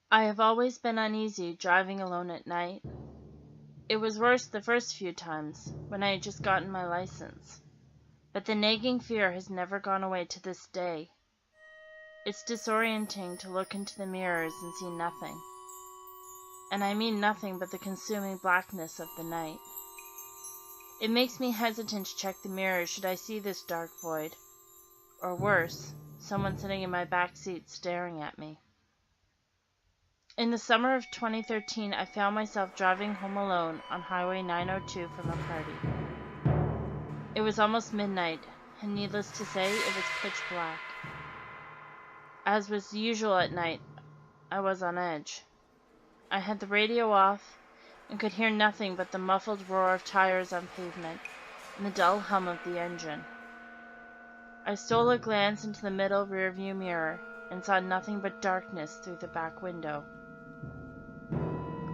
I have always been uneasy driving alone at night. It was worse the first few times, when I had just gotten my license. But the nagging fear has never gone away to this day. It's disorienting to look into the mirrors and see nothing. And I mean nothing but the consuming blackness of the night. It makes me hesitant to check the mirrors should I see this dark void. Or worse, someone sitting in my back seat staring at me. In the summer of 2013, I found myself driving home alone on Highway 902 from a party. It was almost midnight, and needless to say, it was pitch black. As was usual at night, I was on edge. I had the radio off and could hear nothing but the muffled roar of tires on pavement and the dull hum of the engine. I stole a glance into the middle rearview mirror and saw nothing but darkness through the back window.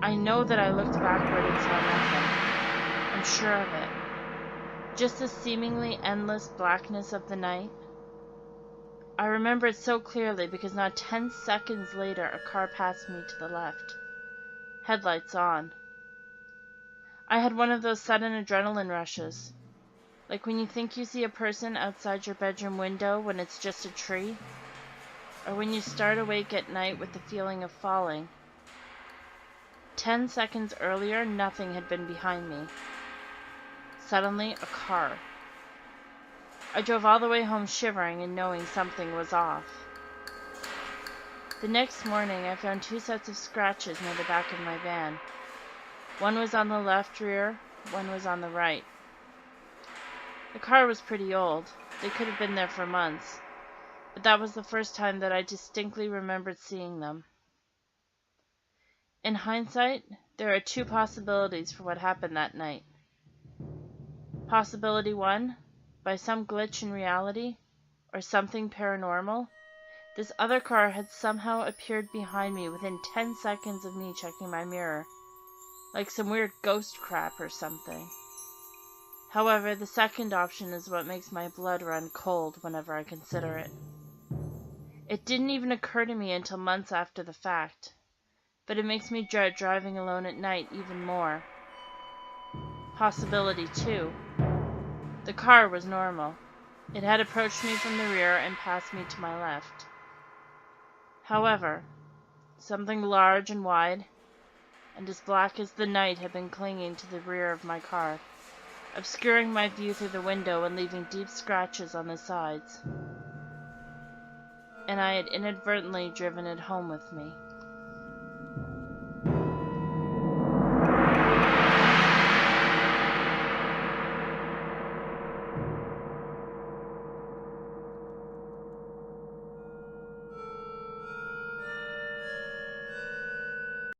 I know that I looked backward and saw nothing. I'm sure of it. Just the seemingly endless blackness of the night. I remember it so clearly because not 10 seconds later a car passed me to the left. Headlights on. I had one of those sudden adrenaline rushes. Like when you think you see a person outside your bedroom window when it's just a tree. Or when you start awake at night with the feeling of falling. 10 seconds earlier, nothing had been behind me. Suddenly, a car. I drove all the way home shivering and knowing something was off. The next morning, I found 2 sets of scratches near the back of my van. One was on the left rear, one was on the right. The car was pretty old. They could have been there for months. But that was the first time that I distinctly remembered seeing them. In hindsight, there are 2 possibilities for what happened that night. Possibility 1, by some glitch in reality, or something paranormal, this other car had somehow appeared behind me within 10 seconds of me checking my mirror, like some weird ghost crap or something. However, the second option is what makes my blood run cold whenever I consider it. It didn't even occur to me until months after the fact. But it makes me dread driving alone at night even more. Possibility 2. The car was normal. It had approached me from the rear and passed me to my left. However, something large and wide, and as black as the night had been clinging to the rear of my car, obscuring my view through the window and leaving deep scratches on the sides. And I had inadvertently driven it home with me.